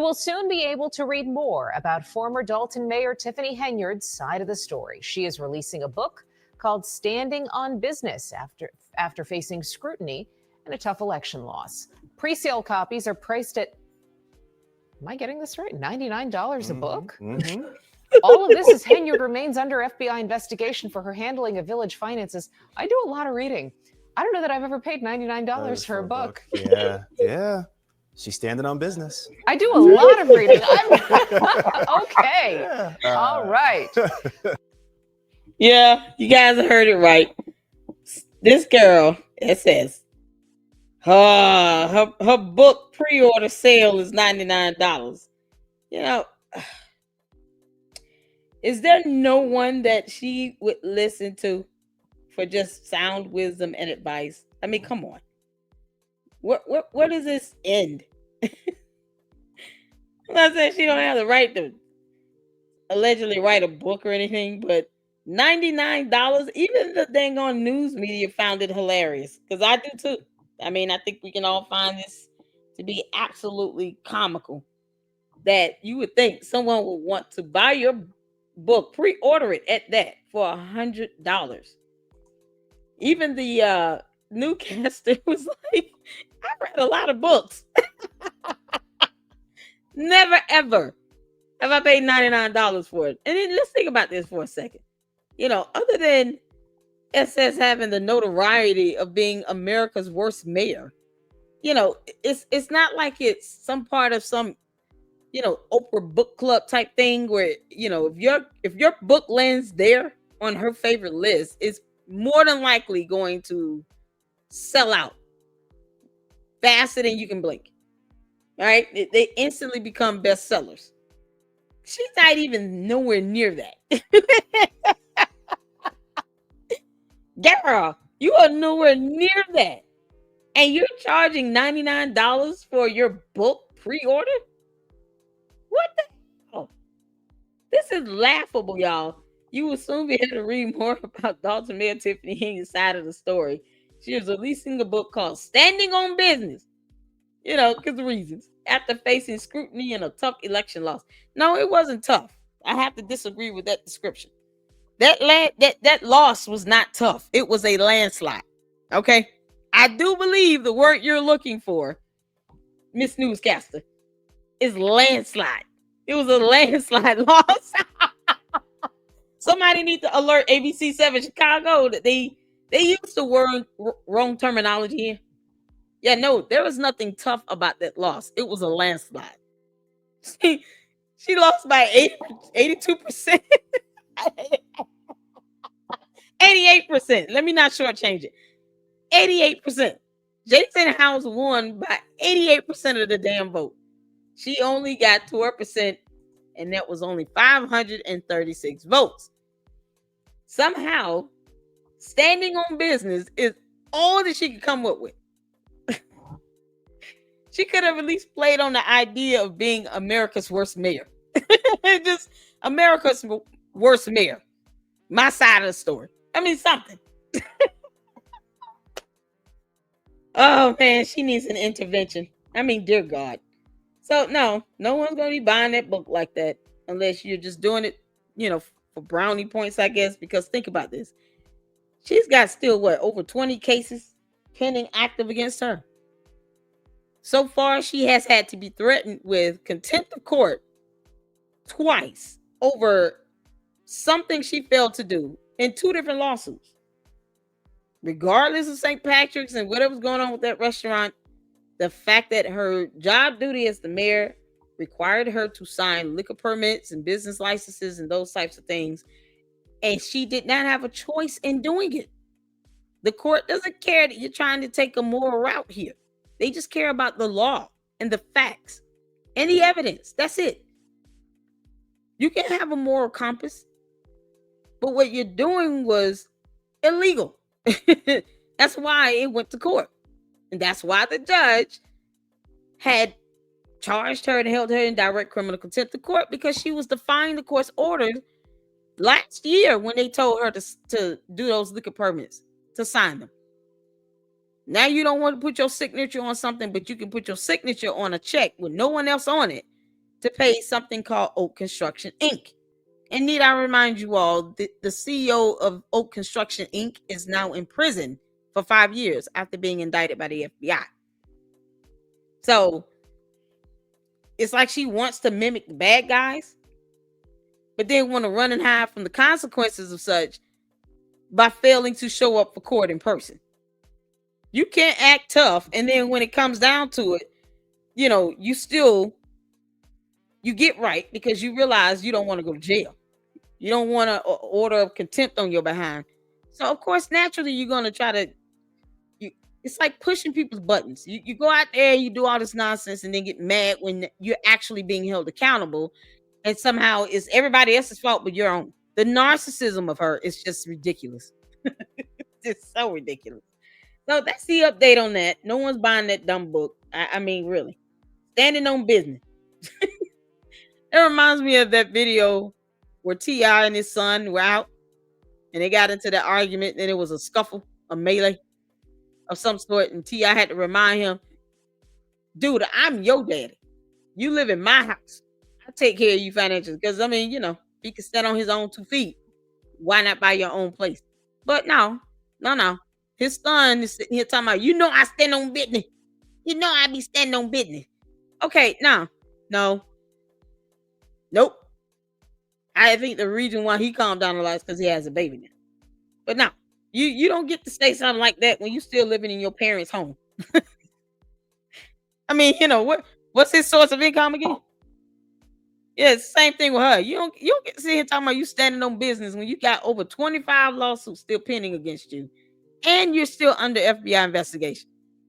will soon be able to read more about former Dolton Mayor Tiffany Henyard's side of the story. She is releasing a book called Standing on Business after facing scrutiny and a tough election loss. Pre-sale copies are priced at, am I getting this right, $99 a book? Mm-hmm. All of this as Henyard remains under FBI investigation for her handling of village finances. I do a lot of reading. I don't know that I've ever paid $99 for a book. Yeah. She's standing on business. I do a lot of reading. Okay. All right. Yeah, you guys heard it right. This girl, it says, her book pre-order sale is $99. You know, is there no one that she would listen to for just sound wisdom and advice? I mean, come on. Where does this end? I'm not saying she don't have the right to allegedly write a book or anything, but $99, even the dang on news media found it hilarious, because I do too. I mean, I think we can all find this to be absolutely comical, that you would think someone would want to buy your book, pre-order it at that for $100. Even the newscaster was like, I read a lot of books. Never ever have I paid $99 for it. And then let's think about this for a second. You know, other than SS having the notoriety of being America's worst mayor, you know, it's not like it's some part of some, you know, Oprah book club type thing where, you know, if your book lands there on her favorite list, it's more than likely going to sell out faster than you can blink. All right, they instantly become bestsellers. She's not even nowhere near that. Girl, you are nowhere near that. And you're charging $99 for your book pre-order? What the hell? This is laughable, y'all. You will soon be able to read more about Dolton Mayor Tiffany Henyard's side of the story. She is releasing a book called Standing on Business. You know, because of reasons. After facing scrutiny and a tough election loss. No, it wasn't tough. I have to disagree with that description. That loss was not tough. It was a landslide. Okay? I do believe the word you're looking for, Miss Newscaster, is landslide. It was a landslide loss. Somebody need to alert ABC7 Chicago that they used the wrong terminology here. Yeah, no, there was nothing tough about that loss. It was a landslide. She lost by 82%. 88%. Let me not shortchange it. 88%. Jason House won by 88% of the damn vote. She only got 12%, and that was only 536 votes. Somehow, standing on business is all that she could come up with. She could have at least played on the idea of being America's worst mayor. Just America's worst mayor. My side of the story. I mean, something. Oh, man, she needs an intervention. I mean, dear God. So, no one's going to be buying that book like that unless you're just doing it, you know, for brownie points, I guess. Because think about this. She's got still, over 20 cases pending active against her. So far, she has had to be threatened with contempt of court twice over something she failed to do in 2 different lawsuits. Regardless of St. Patrick's and whatever's going on with that restaurant, the fact that her job duty as the mayor required her to sign liquor permits and business licenses and those types of things, and she did not have a choice in doing it. The court doesn't care that you're trying to take a moral route here. They just care about the law and the facts and the evidence. That's it. You can have a moral compass, but what you're doing was illegal. That's why it went to court. And that's why the judge had charged her and held her in direct criminal contempt of court, because she was defying the court's orders last year when they told her to do those liquor permits, to sign them. Now you don't want to put your signature on something, but you can put your signature on a check with no one else on it. to pay something called Oak Construction Inc. And need I remind you all, the CEO of Oak Construction Inc. is now in prison for 5 years after being indicted by the FBI. So it's like she wants to mimic the bad guys, but then want to run and hide from the consequences of such by failing to show up for court in person. You can't act tough, and then when it comes down to it, you know, you get right because you realize you don't want to go to jail. You don't want an order of contempt on your behind. So of course, naturally, you're gonna try to. It's like pushing people's buttons. You go out there, you do all this nonsense, and then get mad when you're actually being held accountable, and somehow it's everybody else's fault but your own. The narcissism of her is just ridiculous. It's so ridiculous. So that's the update on that. No one's buying that dumb book. I mean, really, standing on business. It reminds me of that video where T.I. and his son were out and they got into that argument, and it was a scuffle, a melee of some sort, and T.I. had to remind him, dude, I'm your daddy. You live in my house. I take care of you financially. Because I mean, you know, he can stand on his own 2 feet. Why not buy your own place? But no. His son is sitting here talking about, you know, I stand on business. You know, I be standing on business. Okay, no. Nope. I think the reason why he calmed down a lot is because he has a baby now. But no, you don't get to say something like that when you still living in your parents' home. I mean, you know, what's his source of income again? Yeah, it's the same thing with her. You don't get to sit here talking about you standing on business when you got over 25 lawsuits still pending against you, and you're still under FBI investigation,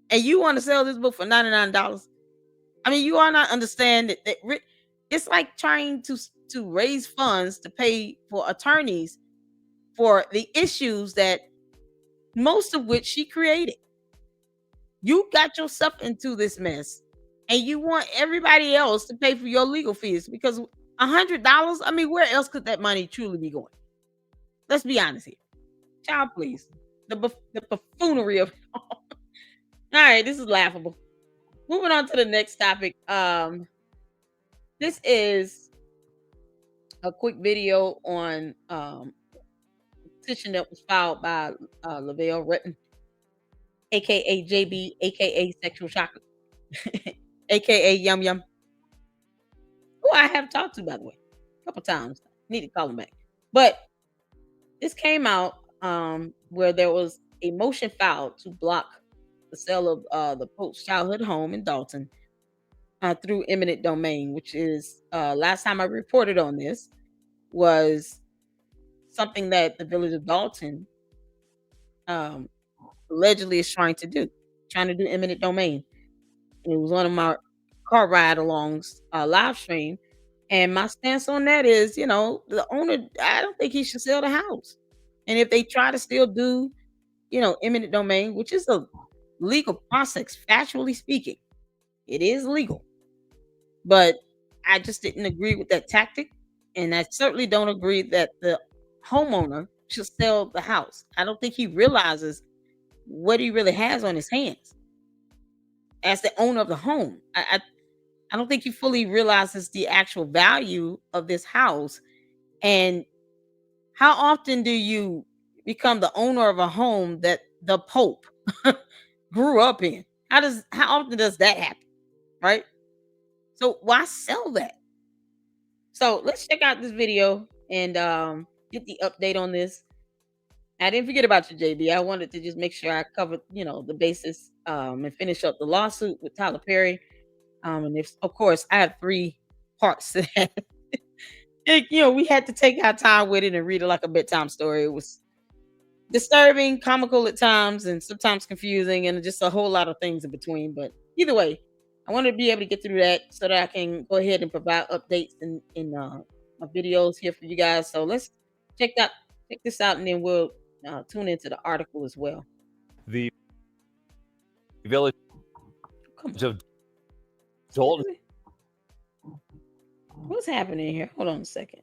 and you want to sell this book for $99. I mean, you are not understand that it's like trying to raise funds to pay for attorneys for the issues that most of which she created. You got yourself into this mess, and you want everybody else to pay for your legal fees because $100. I mean, where else could that money truly be going? Let's be honest here, child. Please, the buffoonery of it all. All right, this is laughable. Moving on to the next topic. This is a quick video on petition that was filed by Lavelle Retton, aka JB, aka Sexual Chocolate, aka Yum Yum, who I have talked to, by the way, a couple times. Need to call him back. But this came out where there was a motion filed to block the sale of the Pope's childhood home in Dolton through eminent domain, which is last time I reported on this was something that the village of Dolton allegedly is trying to do eminent domain. And it was one of my car ride alongs live stream, and my stance on that is, you know, the owner, I don't think he should sell the house. And if they try to still do, you know, eminent domain, which is a legal process, factually speaking, it is legal. But I just didn't agree with that tactic. And I certainly don't agree that the homeowner should sell the house. I don't think he realizes what he really has on his hands as the owner of the home. I don't think he fully realizes the actual value of this house. And how often do you become the owner of a home that the Pope grew up in? How often does that happen? Right? So why sell that? So let's check out this video and get the update on this. I didn't forget about you, JB. I wanted to just make sure I covered, you know, the basis and finish up the lawsuit with Tyler Perry. And if, of course, I have 3 parts to that. You know, we had to take our time with it and read it like a bedtime story. It was disturbing, comical at times, and sometimes confusing, and just a whole lot of things in between. But either way, I wanted to be able to get through that so that I can go ahead and provide updates in my videos here for you guys. So let's check this out, and then we'll tune into the article as well. The village of Dolton. What's happening here? Hold on a second.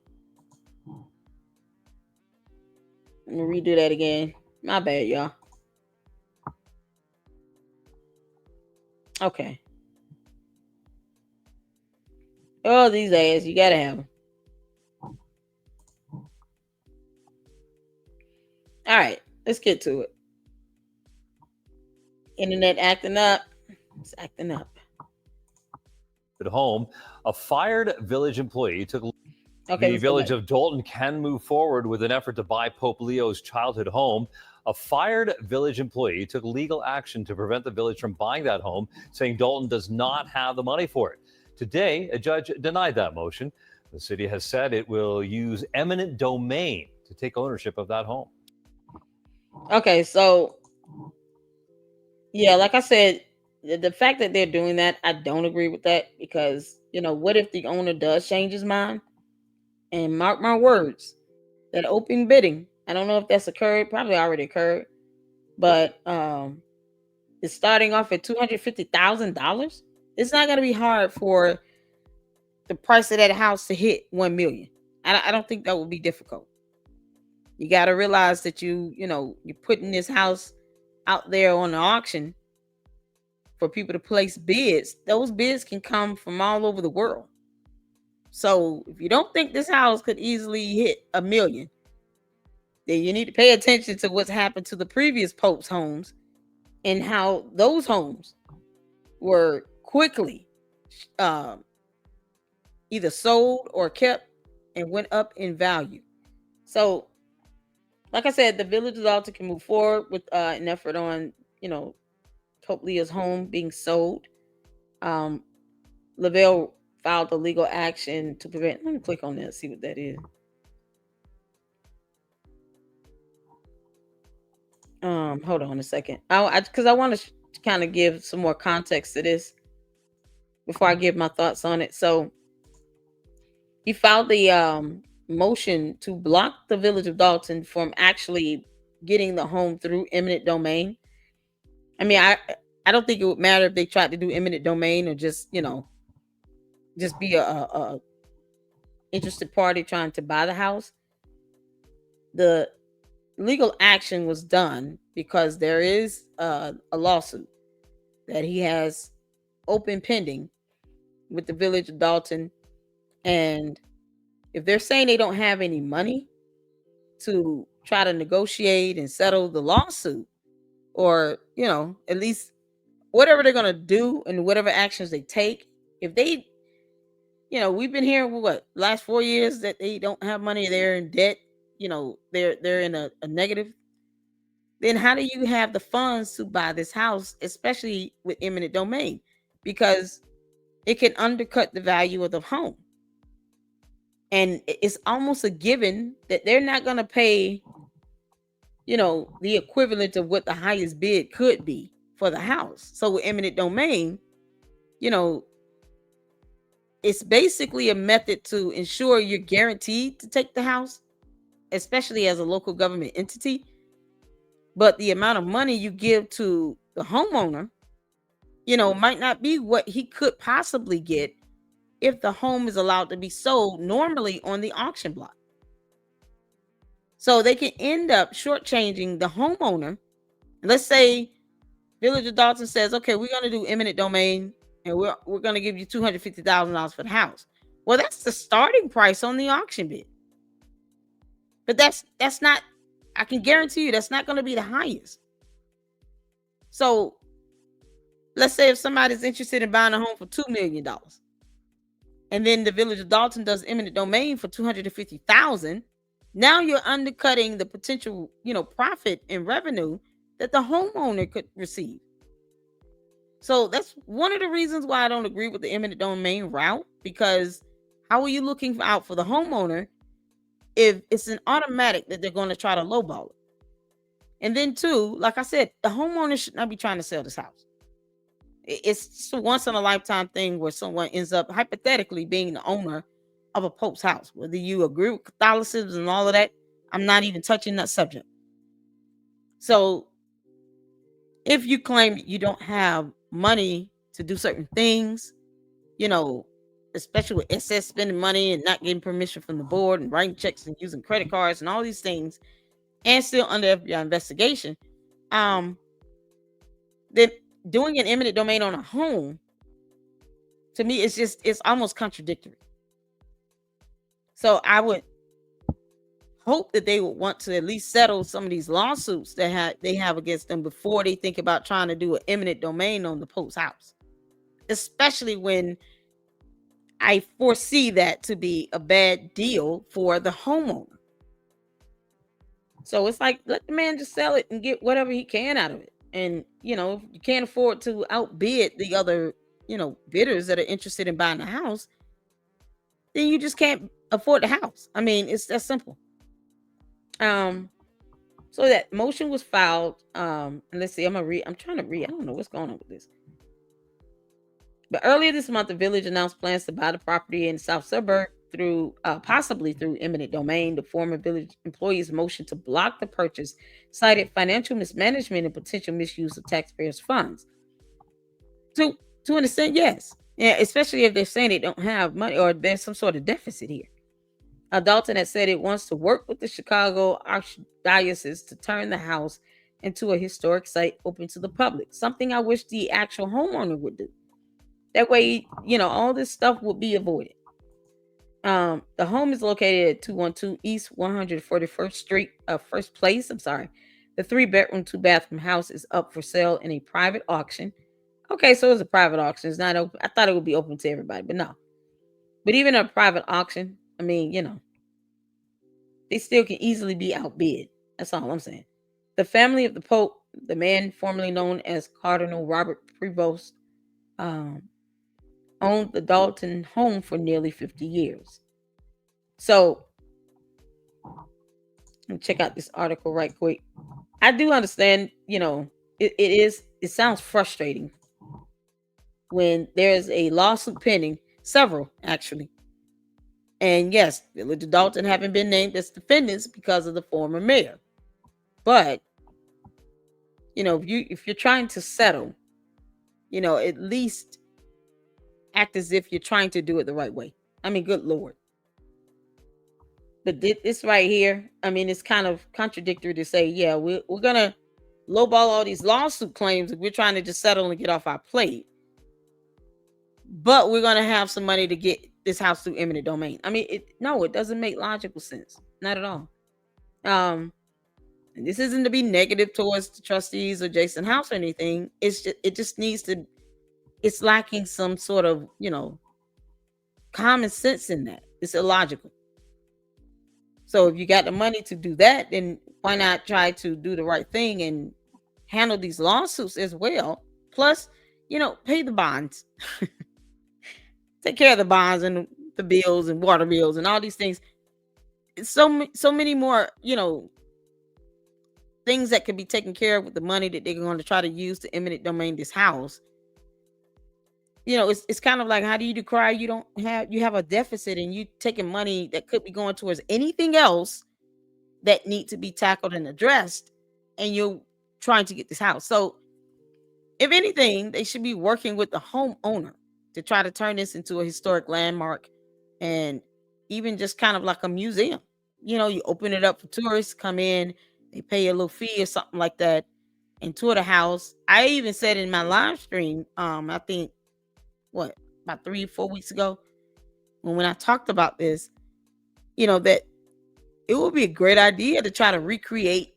Let me redo that again. My bad, y'all. Okay. Oh, these ads, you gotta have them. All right, let's get to it. Internet acting up. It's acting up. At home, a fired village employee took Okay, the village of Dolton can move forward with an effort to buy Pope Leo's childhood home. A fired village employee took legal action to prevent the village from buying that home, saying Dolton does not have the money for it. Today, a judge denied that motion. The city has said it will use eminent domain to take ownership of that home. Okay, so yeah, like I said, the fact that they're doing that, I don't agree with that, because what if the owner does change his mind? And mark my words, that open bidding, I don't know if that's occurred, probably already occurred, but it's starting off at $250,000. It's not going to be hard for the price of that house to hit 1 million. I don't think that would be difficult. You got to realize that you're putting this house out there on the auction for people to place bids. Those bids can come from all over the world. So if you don't think this house could easily hit 1 million, then you need to pay attention to what's happened to the previous Pope's homes and how those homes were quickly either sold or kept and went up in value. So, like I said, the village of Dolton can move forward with an effort on, Pope Leo's home being sold. Lavelle filed a legal action to prevent. Let me click on that, see what that is. Hold on a second. Because I want to kind of give some more context to this before I give my thoughts on it. So he filed the motion to block the village of Dolton from actually getting the home through eminent domain. I mean, I don't think it would matter if they tried to do eminent domain or just be a interested party trying to buy the house. The legal action was done because there is a lawsuit that he has open pending with the village of Dolton, and if they're saying they don't have any money to try to negotiate and settle the lawsuit, or at least whatever they're going to do and whatever actions they take, if they we've been hearing last 4 years that they don't have money, they're in debt, they're in a negative, then how do you have the funds to buy this house, especially with eminent domain? Because it can undercut the value of the home. And it's almost a given that they're not going to pay, the equivalent of what the highest bid could be for the house. So with eminent domain, it's basically a method to ensure you're guaranteed to take the house, especially as a local government entity. But the amount of money you give to the homeowner, might not be what he could possibly get if the home is allowed to be sold normally on the auction block. So they can end up shortchanging the homeowner. Let's say Village of Dolton says, okay, we're going to do eminent domain and we're going to give you $250,000 for the house. Well, that's the starting price on the auction bid. But that's not, I can guarantee you that's not going to be the highest. So let's say if somebody's interested in buying a home for $2 million, and then the Village of Dolton does eminent domain for $250,000, now you're undercutting the potential, profit and revenue that the homeowner could receive. So that's one of the reasons why I don't agree with the eminent domain route, because how are you looking out for the homeowner if it's an automatic that they're going to try to lowball it? And then two, like I said, the homeowner should not be trying to sell this house. It's just a once in a lifetime thing where someone ends up hypothetically being the owner of a Pope's house. Whether you agree with Catholicism and all of that, I'm not even touching that subject. So if you claim you don't have money to do certain things, especially with excess spending money and not getting permission from the board and writing checks and using credit cards and all these things, and still under FBI investigation, then doing an eminent domain on a home to me, it's almost contradictory. So I would hope that they would want to at least settle some of these lawsuits that they have against them before they think about trying to do an eminent domain on the Pope's house, especially when I foresee that to be a bad deal for the homeowner. So it's like, let the man just sell it and get whatever he can out of it. And, if you can't afford to outbid the other, bidders that are interested in buying the house, then you just can't afford the house. I mean, it's that simple. So that motion was filed. And let's see, I'm trying to read. I don't know what's going on with this. But earlier this month, the village announced plans to buy the property in the south suburb possibly through eminent domain. The former village employee's motion to block the purchase cited financial mismanagement and potential misuse of taxpayers' funds. To an extent, yes. Yeah, especially if they're saying they don't have money or there's some sort of deficit here. Dolton has said it wants to work with the Chicago Archdiocese to turn the house into a historic site open to the public. Something I wish the actual homeowner would do. That way, all this stuff would be avoided. The home is located at 212 East 141st Street, First Place. I'm sorry. The 3-bedroom, 2-bathroom house is up for sale in a private auction. Okay, so it's a private auction. It's not open. I thought it would be open to everybody, but no. But even a private auction, I mean, they still can easily be outbid. That's all I'm saying. The family of the Pope, the man formerly known as Cardinal Robert Prevost, owned the Dolton home for nearly 50 years. So, let me check out this article right quick. I do understand, it sounds frustrating when there's a lawsuit pending, several actually. And yes, Village of Dolton haven't been named as defendants because of the former mayor. But, if you're trying to settle, at least act as if you're trying to do it the right way. I mean, good Lord. But this right here, I mean, it's kind of contradictory to say, yeah, we're going to lowball all these lawsuit claims if we're trying to just settle and get off our plate. But we're going to have some money to get this house through eminent domain. I mean, it doesn't make logical sense. Not at all. And this isn't to be negative towards the trustees or Jason House or anything. It just needs to, it's lacking some sort of, common sense in that. It's illogical. So if you got the money to do that, then why not try to do the right thing and handle these lawsuits as well? Plus, pay the bonds. Take care of the bonds and the bills and water bills and all these things. So many more, things that could be taken care of with the money that they're going to try to use to eminent domain this house. It's kind of like, how do you decry you have a deficit and you taking money that could be going towards anything else that need to be tackled and addressed, and you're trying to get this house. So if anything, they should be working with the homeowner to try to turn this into a historic landmark, and even just kind of like a museum. You open it up for tourists, come in, they pay a little fee or something like that, and tour the house. I even said in my live stream, I think, about 3-4 weeks ago, when I talked about this, that it would be a great idea to try to recreate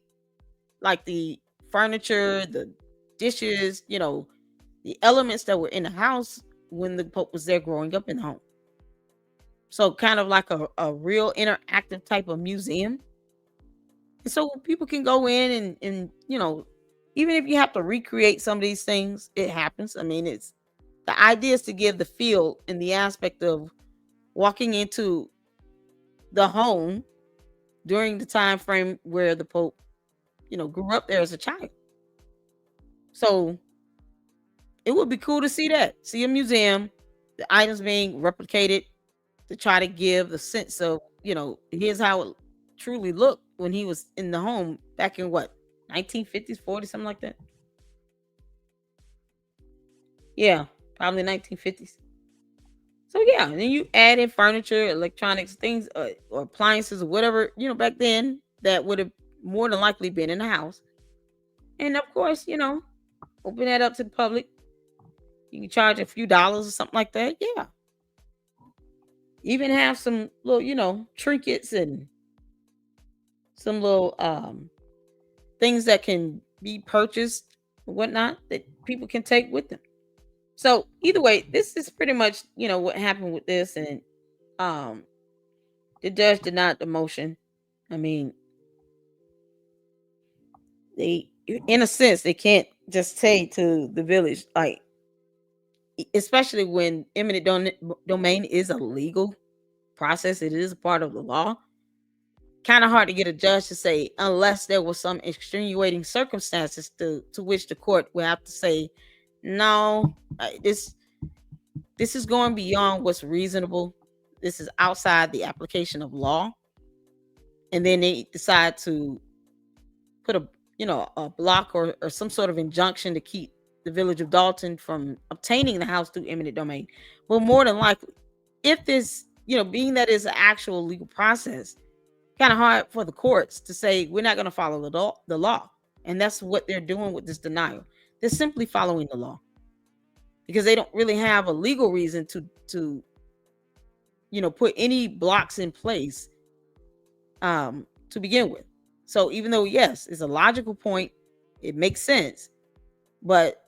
like the furniture, the dishes, the elements that were in the house when the Pope was there growing up in the home. So kind of like a real interactive type of museum. And so people can go in and even if you have to recreate some of these things, it happens. I mean, the idea is to give the feel and the aspect of walking into the home during the time frame where the Pope, grew up there as a child. So it would be cool to see that. See a museum, the items being replicated to try to give the sense of, here's how it truly looked when he was in the home back in 1950s, 40s, something like that. Yeah. Probably 1950s. So yeah, and then you add in furniture, electronics, things, or appliances, or whatever, back then that would have more than likely been in the house. And of course, open that up to the public. You can charge a few dollars or something like that. Yeah. Even have some little, trinkets and some little things that can be purchased and whatnot that people can take with them. So either way, this is pretty much, what happened with this. And um the judge denied the motion. I mean, they, in a sense, they can't just say to the village, like, especially when eminent domain is a legal process, it is a part of the law. Kind of hard to get a judge to say, unless there was some extenuating circumstances to which the court would have to say, no, this is going beyond what's reasonable. This is outside the application of law. And then they decide to put a block or some sort of injunction to keep the village of Dolton from obtaining the house through eminent domain. Well, more than likely, if this, being that is an actual legal process, kind of hard for the courts to say we're not going to follow the law. And that's what they're doing with this denial. They're simply following the law because they don't really have a legal reason to put any blocks in place to begin with. So even though, yes, it's a logical point, it makes sense, but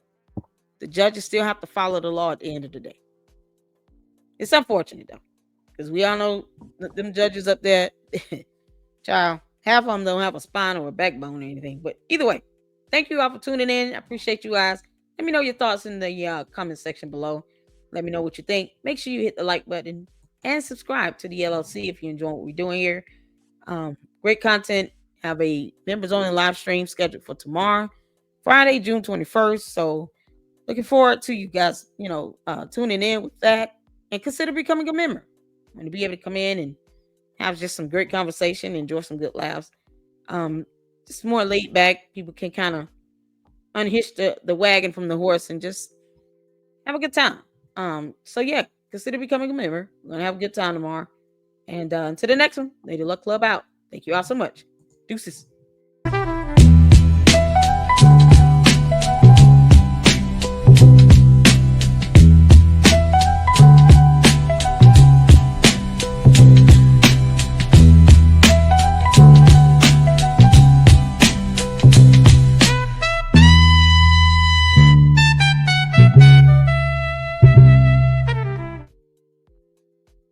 the judges still have to follow the law at the end of the day. It's unfortunate though, because we all know them judges up there, child, half of them don't have a spine or a backbone or anything. But either way, thank you all for tuning in. I appreciate you guys. Let me know your thoughts in the comment section below. Let me know what you think. Make sure you hit the like button and subscribe to the LLC if you enjoy what we're doing here. Great content. Have a members only live stream scheduled for tomorrow, Friday, June 21st. So looking forward to you guys, tuning in with that, and consider becoming a member. And to be able to come in and have just some great conversation, enjoy some good laughs. Just more laid back. People can kind of unhitch the wagon from the horse and just have a good time. So yeah, consider becoming a member. We're gonna have a good time tomorrow. And until the next one, Lady Luck Club out. Thank you all so much. Deuces.